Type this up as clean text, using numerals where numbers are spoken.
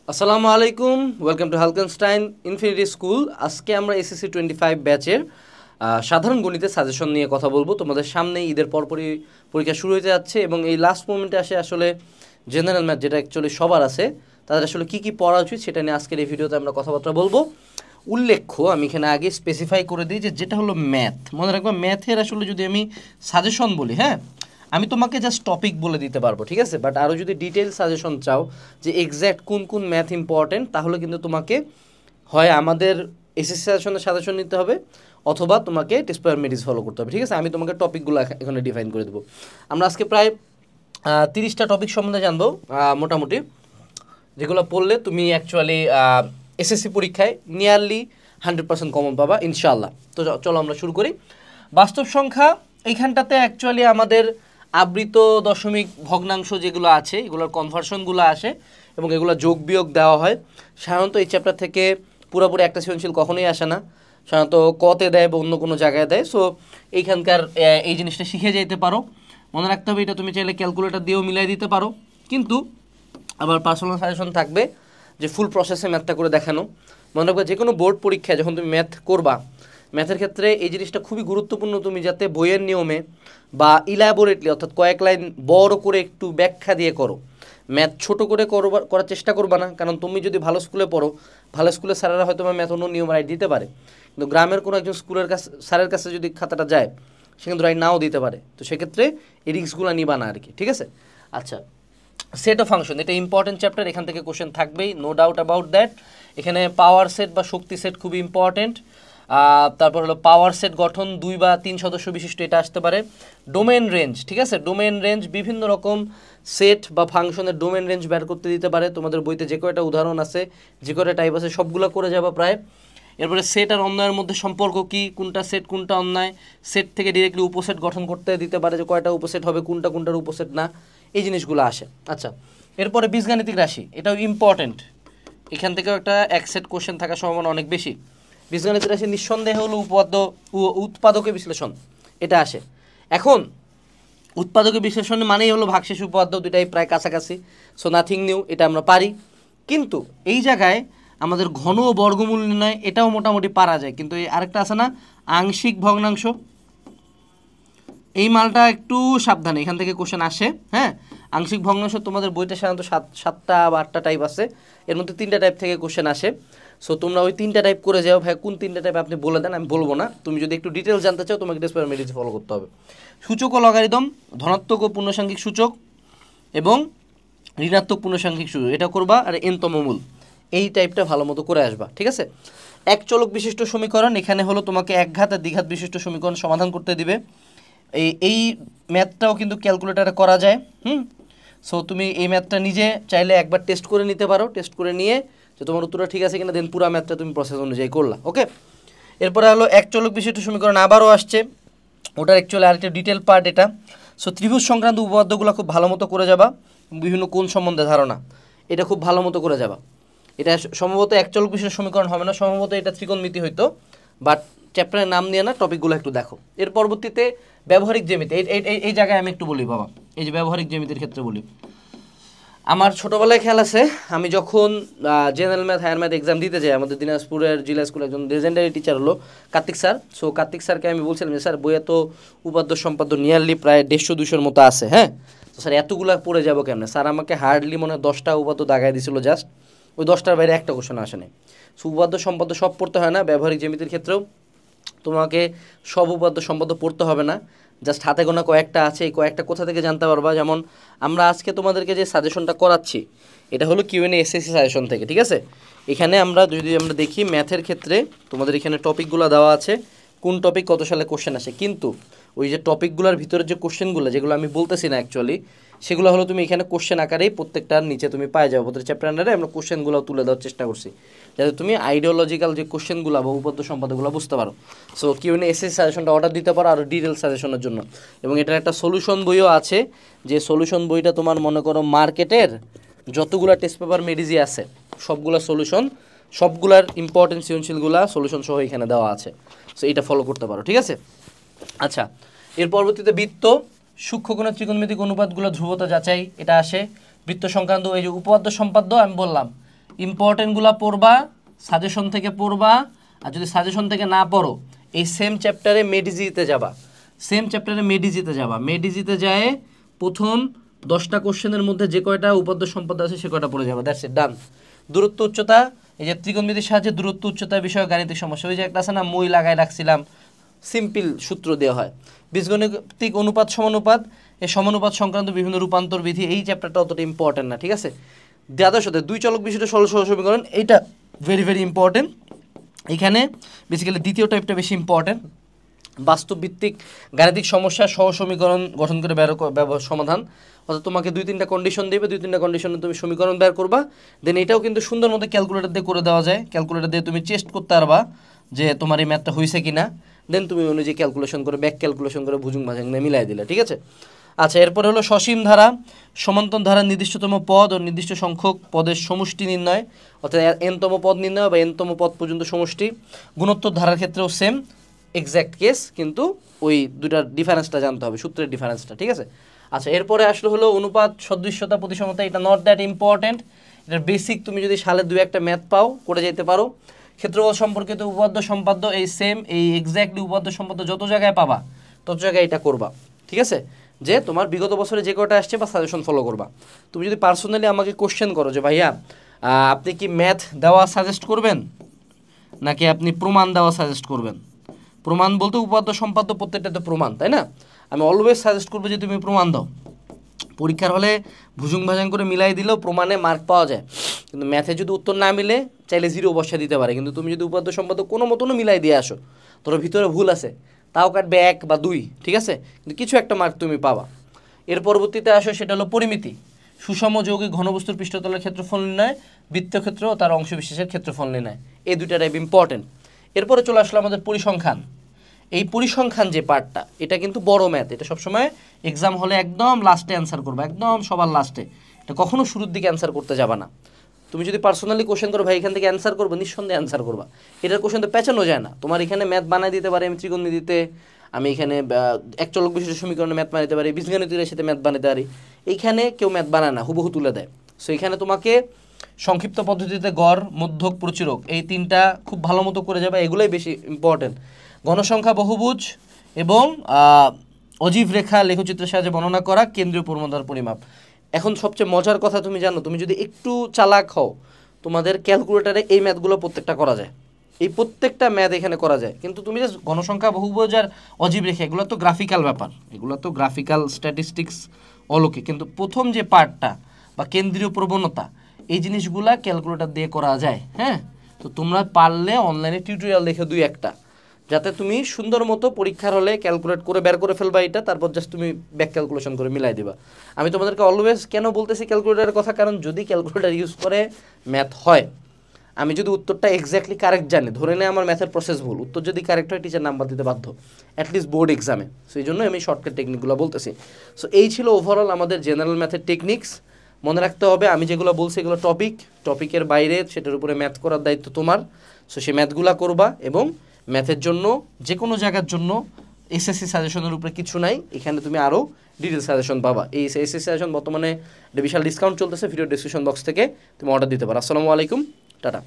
আসসালামু আলাইকুম, welcome to হালকেনস্টাইন infinity school. আজকে আমরা এসএসসি 25 ব্যাচের সাধারণ গণিতের সাজেশন নিয়ে কথা বলবো। তোমাদের সামনে ঈদের পরপরই পরীক্ষা শুরু হতে যাচ্ছে এবং এই লাস্ট মোমেন্টে আসে আসলে জেনারেল ম্যাথ, যেটা অ্যাকচুয়ালি সবার আছে, তাদের আসলে কী কী পড়া উচিত সেটা নিয়ে আজকের এই ভিডিওতে আমরা কথাবার্তা বলবো। উল্লেখ্য, আমি এখানে আগে স্পেসিফাই করে দিই যে যেটা হলো ম্যাথ, মনে রাখবা ম্যাথের আসলে যদি আমি সাজেশন বলি, হ্যাঁ, আমি তোমাকে জাস্ট টপিক বলে দিতে পারবো, ঠিক আছে, বাট আরও যদি ডিটেল সাজেশন চাও যে এক্স্যাক্ট কোন কোন ম্যাথ ইম্পর্টেন্ট, তাহলে কিন্তু তোমাকে হয় আমাদের এসএসসি সাজেশন নিতে হবে অথবা তোমাকে টেস্ট পেপার মেডিস ফলো করতে হবে, ঠিক আছে। আমি তোমাকে টপিকগুলো এখানে ডিফাইন করে দেবো। আমরা আজকে প্রায় 30টা টপিক সম্বন্ধে জানবো মোটামুটি, যেগুলো পড়লে তুমি অ্যাকচুয়ালি এসএসসি পরীক্ষায় নিয়ারলি 100% কমন পাবা ইনশাআল্লাহ। তো চলো আমরা শুরু করি। বাস্তব সংখ্যা এইখানটাতে অ্যাকচুয়ালি আমাদের আবৃত দশমিক ভগ্নাংশ যেগুলো আছে এগুলোর কনভার্সনগুলো আসে এবং এগুলো যোগ বিয়োগ দেওয়া হয়। সাধারণত এই চ্যাপ্টার থেকে পুরোপুরি একটা সৃজনশীল কখনোই আসে না, সাধারণত কতে দেয় বা অন্য কোনো জায়গায় দেয়। সো এইখানকার এই জিনিসটা শিখে যেতে পারো, মনে রাখতে হবে। এটা তুমি চাইলে ক্যালকুলেটর দিয়েও মিলাই দিতে পারো, কিন্তু আবার পার্সোনাল সাজেশন থাকবে যে ফুল প্রসেসে ম্যাথটা করে দেখানো। মনে রাখবে যে কোনো বোর্ড পরীক্ষায় যখন তুমি ম্যাথ করবা, ম্যাথের ক্ষেত্রে এই জিনিসটা খুবই গুরুত্বপূর্ণ, তুমি যাতে বইয়ের নিয়মে বা ইলাবোরেটলি অর্থাৎ কয়েক লাইন বড় করে একটু ব্যাখ্যা দিয়ে করো। ম্যাথ ছোট করে করার চেষ্টা করবা না, কারণ তুমি যদি ভালো স্কুলে পড়ো, ভালো স্কুলের স্যারেরা হয়তো ম্যাথ অন্য নিয়ম রাইট দিতে পারে, কিন্তু গ্রামের কোনো একজন স্কুলের কাছে স্যারের কাছে যদি খাতাটা যায়, সে কিন্তু রাইট নাও দিতে পারে। তো সেক্ষেত্রে এই রিস্কগুলো নিবা না আর কি, ঠিক আছে। আচ্ছা, সেট অফ ফাংশন, এটা ইম্পর্টেন্ট চ্যাপ্টার, এখান থেকে কোশ্চেন থাকবেই, নো ডাউট অ্যাবাউট দ্যাট। এখানে পাওয়ার সেট বা শক্তি সেট খুবই ইম্পর্টেন্ট। তারপর হলো পাওয়ার সেট গঠন 2 বা 3 সদস্য বিশিষ্ট, এটা আসতে পারে। ডোমেন রেঞ্জ, ঠিক আছে, ডোমেন রেঞ্জ বিভিন্ন রকম সেট বা ফাংশনের ডোমেন রেঞ্জ বের করতে দিতে পারে। তোমাদের বইতে যে কয়টা উদাহরণ আছে, যে কয়টা টাইপ আছে, সবগুলো করে যাবা প্রায়। এরপরে সেট আর অন্যায়ের মধ্যে সম্পর্ক কি, কোনটা সেট কোনটা অন্যায়, সেট থেকে ডিরেক্টলি উপসেট গঠন করতে দিতে পারে, যে কয়টা উপসেট হবে, কোনটা কোনটার উপসেট না, এই জিনিসগুলো আসে। আচ্ছা, এরপরে বীজগাণিতিক রাশি, এটাও ইম্পর্টেন্ট, এখান থেকেও একটা এক সেট কোশ্চেন থাকার সম্ভাবনা অনেক বেশি। বীজগাণিতিক রাশি নিঃসন্দেহে হলো উৎপাদকে বিশ্লেষণ, এটা আসে। এখন উৎপাদকে বিশ্লেষণ মানেই হলো ভাগশেষ উপপাদ্য, দুটাই প্রায় কাছাকাছি, সো নাথিং নিউ, এটা আমরা পারি। কিন্তু এই জায়গায় আমাদের ঘন ও বর্গমূল নির্ণয়, এটাও মোটামুটি পারা যায়, কিন্তু এই আরেকটা আছে না, আংশিক ভগ্নাংশ, এই মালটা একটু সাবধানে, এখান থেকে কোশ্চেন আসে। হ্যাঁ, আংশিক ভগ্নাংশ তোমাদের বইটা সাধারণত 7টা বা 8টা টাইপ আছে, এর মধ্যে 3টা টাইপ থেকে কোশ্চেন আসে। সো তোমরা ওই 3টা টাইপ করে যাও। ভাই কোন 3টা টাইপ আপনি বলে দেন, আমি বলবো না। তুমি যদি একটু ডিটেলস জানতে চাও, তোমাকে টেস্ট মেডিসি ফলো করতে হবে। সূচক ও লগারিদম, ধনাত্মক ও পূর্ণসাংখ্যিক সূচক এবং ঋণাত্মক পূর্ণসাংখ্যিক সূচক, এটা করবা। আর এনতম মূল, এই টাইপটা ভালো মতো করে আসবা, ঠিক আছে। এক চলক বিশিষ্ট সমীকরণ, এখানে হলো তোমাকে একঘাত আর দ্বিঘাত বিশিষ্ট সমীকরণ সমাধান করতে দিবে। এই ম্যাথটাও কিন্তু ক্যালকুলেটারে করা যায়। সো তুমি এই ম্যাথটা নিজে চাইলে একবার টেস্ট করে নিতে পারো, টেস্ট করে নিয়ে যে তোমার উত্তরটা ঠিক আছে কিনা, দেন পুরো ম্যাথটা তুমি প্রসেস অনুযায়ী করলা, ওকে। এরপরে হলো এক চলক বিশিষ্ট সমীকরণ, আবারও আসছে, ওটার অ্যাকচুয়ালি আরেকটা ডিটেল পার্ট এটা। সো ত্রিভুজ সংক্রান্ত উপপাদ্যগুলো খুব ভালো মতো করে যাবা, বিভিন্ন কোণ সম্বন্ধে ধারণা, এটা খুব ভালো মতো করে যাবা। এটা সম্ভবত এক চলক বিশিষ্ট সমীকরণ হবে না, সম্ভবত এটা ত্রিকোণমিতি হইতো, বাট চ্যাপ্টারের নাম নিয়ে না, টপিকগুলো একটু দেখো। এর পরবর্তীতে ব্যবহারিক জ্যামিতি, এই জায়গায় আমি একটু বলি বাবা, এই যে ব্যবহারিক জ্যামিতির ক্ষেত্রে বলি। আমার ছোটোবেলায় খেয়াল আছে, আমি যখন general math higher math exam দিতে যাই, আমাদের দিনাজপুরের জেলা স্কুলে একজন লেজেন্ডারি টিচার হলো কার্তিক স্যার। সো কার্তিক স্যারকে আমি বলছিলাম যে স্যার বইয়ে তো উপাদ্য সম্পাদ্য নিয়ারলি প্রায় 150-200-র মতো আছে, হ্যাঁ, তো স্যার এতগুলা পড়ে যাবো কেমনে। স্যার আমাকে হার্ডলি মনে হয় 10টা উপাদ্য দাগাই দিয়েছিল, জাস্ট ওই 10টার বাইরে একটা কোশ্চেন আসেনি। সো উপাদ্য সম্পাদ্য সব পড়তে হয় না, ব্যবহারিক জ্যামিতির ক্ষেত্রেও তোমাকে সব উপাদ্য সম্পাদ্য পড়তে হবে না, জাস্ট হাতে গোনা কয়েকটা আছে, এই কয়েকটা কোথা থেকে জানতে পারবা। যেমন আমরা আজকে তোমাদেরকে যে সাজেশনটা করাচ্ছি, এটা হলো কিউএনএ এসএসসি সাজেশন থেকে, ঠিক আছে। এখানে আমরা যদি আমরা দেখি ম্যাথের ক্ষেত্রে তোমাদের এখানে টপিকগুলো দেওয়া আছে, কোন টপিক কত সালে কোশ্চেন আসে, কিন্তু ওই যে টপিকগুলোর ভিতরে যে কোশ্চেনগুলো, যেগুলো আমি বলতেছি না অ্যাকচুয়ালি, সেগুলো হলো তুমি এখানে কোশ্চেন আকারেই প্রত্যেকটার নিচে তুমি পাই যাবে। প্রত্যেক চ্যাপ্টার আন্ডারে আমরা কোশ্চেনগুলো তুলে দেওয়ার চেষ্টা করছি, যাতে তুমি আইডিওলজিক্যাল যে কোশ্চেনগুলো বা উপাদ্য সম্পাদকগুলো বুঝতে পারো। সো কিউএনএ এসএসসি সাজেশনটা অর্ডার দিতে পারো আরও ডিটেল সাজেশনের জন্য। এবং এটার একটা সলিউশন বইও আছে, যে সলিউশন বইটা তোমার মনে করো মার্কেটের যতগুলো টেস্ট পেপার মেডিজি আছে সবগুলো সলিউশন, সবগুলার ইম্পর্টেন্ট সৃজনশীলগুলো সলিউশন সহ এখানে দেওয়া আছে। সো এটা ফলো করতে পারো, ঠিক আছে। আচ্ছা, এর পরবর্তীতে বৃত্ত, সূক্ষ্মকোণের ত্রিকোণমিতিক অনুপাতগুলো ধ্রুবতা যাচাই, এটা আসে। বৃত্ত সংক্রান্ত এই যে উপপাদ্য সম্পাদ্য আমি বললাম, ইম্পর্টেন্টগুলো পড়বা, সাজেশন থেকে পড়বা, আর যদি সাজেশন থেকে না পড়ো এই সেম চ্যাপ্টারে মেডিজিতে যাবা, মেডিজিতে যায় প্রথম 10টা কোশ্চেনের মধ্যে যে কয়টা উপাদ্য সম্পদ আছে সে কয়টা পড়ে যাবে, দ্যাটস ইট, ডান। দূরত্ব উচ্চতা, এই যে ত্রিকোণমিতির সাহায্যে দূরত্ব উচ্চতা বিষয়ে গাণিতিক সমস্যা, ওই যে একটা আছে না মই লাগায় রাখছিলাম, সিম্পল সূত্র দেওয়া হয়। বীজগণিতিক অনুপাত সমানুপাত, এই সমানুপাত সংক্রান্ত বিভিন্ন রূপান্তর বিধি, এই চ্যাপ্টারটা অতটা ইম্পর্টেন্ট না, ঠিক আছে। দাদার সাথে দুই চলক বিশিষ্ট সরল সহজ সমীকরণ, এইটা ভেরি ভেরি ইম্পর্টেন্ট। এখানে বেসিক্যালি দ্বিতীয় টাইপটা বেশি ইম্পর্টেন্ট, বাস্তব ভিত্তিক গাণিতিক সমস্যা সহ সমীকরণ গঠন করে সমাধান, অর্থাৎ তোমাকে 2-3টা কন্ডিশন দেবে, 2-3টা কন্ডিশনে তুমি সমীকরণ বের করবা। দেন এটাও কিন্তু সুন্দর মতো ক্যালকুলেটর দিয়ে করে দেওয়া যায়, ক্যালকুলেটর দিয়ে তুমি চেস্ট করতে পারবা যে তোমার এই ম্যাথটা হয়েছে কিনা, দেন তুমি অনুযায়ী ক্যালকুলেশন করে ব্যাক ক্যালকুলেশন করে ভুজুং ভাজাং মিলাই দিলে, ঠিক আছে। আচ্ছা, এরপরে হলো সসীম ধারা, সমান্তর ধারার নির্দিষ্টতম পদ ও নির্দিষ্ট সংখ্যক পদের সমষ্টি নির্ণয়, অর্থাৎ এনতম পদ নির্ণয় বা এনতম পদ পর্যন্ত সমষ্টি। গুণোত্তর ধারার ক্ষেত্রেও সেম এক্স্যাক্ট কেস, কিন্তু ওই দুটার ডিফারেন্সটা জানতে হবে, সূত্রের ডিফারেন্সটা, ঠিক আছে। আচ্ছা, এরপরে আসলে হলো অনুপাত, সদৃশ্যতা, প্রতিসমতা, এটা নট দ্যাট ইম্পর্টেন্ট, এটার বেসিক তুমি যদি সালে 2-1টা ম্যাথ পাও করে যেতে পারো। ক্ষেত্রফল সম্পর্কিত উপপাদ্য সম্পাদ্য এই সেম, এই এক্স্যাক্টলি উপপাদ্য সম্পাদ্য যত জায়গায় পাবা তত জায়গায় এটা করবা, ঠিক আছে। যে তোমার বিগত বছরে যে কটা আসছে বা সাজেশন ফলো করবা। তুমি যদি পার্সোনালি আমাকে কোশ্চেন করো যে ভাইয়া আপনি কি ম্যাথ দেওয়া সাজেস্ট করবেন নাকি আপনি প্রমাণ দেওয়া সাজেস্ট করবেন, প্রমাণ বলতে উপাদ্য সম্পাদ্য প্রত্যেকটা তো প্রমাণ, তাই না। আমি অলওয়েজ সাজেস্ট করবো যে তুমি প্রমাণ দাও। পরীক্ষার হলে ভুজুং ভাজাং করে মিলাই দিলেও প্রমাণে মার্ক পাওয়া যায়, কিন্তু ম্যাথে যদি উত্তর না মিলে চাইলে 0 বসা দিতে পারে, কিন্তু তুমি যদি উপাদ্য সম্পাদ্য কোনো মতনও মিলাই দিয়ে আসো, তোর ভিতরে ভুল আছে, তাও কাটবে 1 বা 2, ঠিক আছে, কিন্তু কিছু একটা মার্ক তুমি পাবা। এর পরবর্তীতে আসো, সেটা হলো পরিমিতি, সুষম যৌগিক ঘনবস্তুর পৃষ্ঠতলের ক্ষেত্রফল নির্ণয়, বৃত্তক্ষেত্র ও তার অংশবিশেষের ক্ষেত্রফল নির্ণয়, এই দুইটা টাইপ ইম্পর্টেন্ট। এরপরে চলে আসলো আমাদের পরিসংখ্যান। এই পরিসংখ্যান যে পার্টটা, এটা কিন্তু বড় ম্যাথ, এটা সবসময় এক্সাম হলে একদম লাস্টে অ্যান্সার করবে, একদম সবার লাস্টে, এটা কখনো শুরুর দিকে অ্যান্সার করতে যাবা না। তুমি যদি পার্সোনালি কোশ্চেন করো ভাই এখান থেকে অ্যান্সার করবো, নিঃসন্দেহে অ্যান্সার করবা, এটার কোশ্চেন তো পেঁচানো যায় না। তোমার এখানে ম্যাথ বানাই দিতে পারে আমি ত্রিকোণমিতিতে, আমি এখানে এক চলক বিশিষ্ট সমীকরণে ম্যাথ বানাতে পারি, বীজগণিতের সাথে ম্যাথ বানাতে পারি, এইখানে কেউ ম্যাথ বানায় না, হুবহু তুলে দেয়। সো এখানে তোমাকে সংক্ষিপ্ত পদ্ধতিতে গড়, মধ্যক, প্রচুরক, এই 3টা খুব ভালো মতো করে যাবে, এগুলোই বেশি ইম্পর্টেন্ট। গণসংখ্যা, বহুভুজ এবং অজীব রেখা লেখচিত্রের সাহায্যে বর্ণনা করা, কেন্দ্রীয় পূর্ণতার পরিমাপ। এখন সবচেয়ে মজার কথা তুমি জানো, তুমি যদি একটু চালাক হও তোমাদের ক্যালকুলেটারে এই ম্যাথগুলো প্রত্যেকটা করা যায়, এই প্রত্যেকটা ম্যাথ এখানে করা যায়, কিন্তু তুমি যে গণসংখ্যা, বহুভুজ আর অজীব রেখা এগুলো তো গ্রাফিক্যাল ব্যাপার, এগুলো তো গ্রাফিক্যাল স্ট্যাটিস্টিক্স অলৌকিক, কিন্তু প্রথম যে পার্টটা বা কেন্দ্রীয় প্রবণতা, এই জিনিসগুলা ক্যালকুলেটর দিয়ে করা যায়। হ্যাঁ, তো তোমরা পারলে অনলাইনে টিউটোরিয়াল দেখে 2-1টা, যাতে তুমি সুন্দর মতো পরীক্ষার হলে ক্যালকুলেট করে বের করে ফেলবা এটা, তারপর জাস্ট তুমি ব্যাক ক্যালকুলেশন করে মিলাই দিবা। আমি তোমাদেরকে অলওয়েজ কেন বলতেছি ক্যালকুলেটারের কথা, কারণ যদি ক্যালকুলেটার ইউজ করে ম্যাথ হয়, আমি যদি উত্তরটা এক্স্যাক্টলি কারেক্ট জানি, ধরে নেই আমার ম্যাথের প্রসেস ভুল, উত্তর যদি কারেক্ট হয় টিচার নাম্বার দিতে বাধ্য, অ্যাটলিস্ট বোর্ড এক্সামে। সো এই জন্য আমি শর্টকাট টেকনিকগুলো বলতেছি। সো এই ছিল ওভারঅল আমাদের জেনারেল ম্যাথের টেকনিক্স। মনে রাখতে হবে আমি যেগুলো বলছি এগুলো টপিকের বাইরে, সেটার উপরে ম্যাথ করার দায়িত্ব তোমার। সো সেই ম্যাথগুলো করবা, এবং ম্যাথের জন্য যে কোনো জায়গার জন্য এসএসসি সাজেশনের উপরে কিছু নাই, এখানে তুমি আরও ডিটেল সাজেশন পাবা। এই এসএসসি সাজেশন বর্তমানে একটা বিশাল ডিসকাউন্ট চলতেছে, ভিডিও ডিসক্রিপশন বক্স থেকে তুমি অর্ডার দিতে পারো। আসসালামু আলাইকুম, টাটা।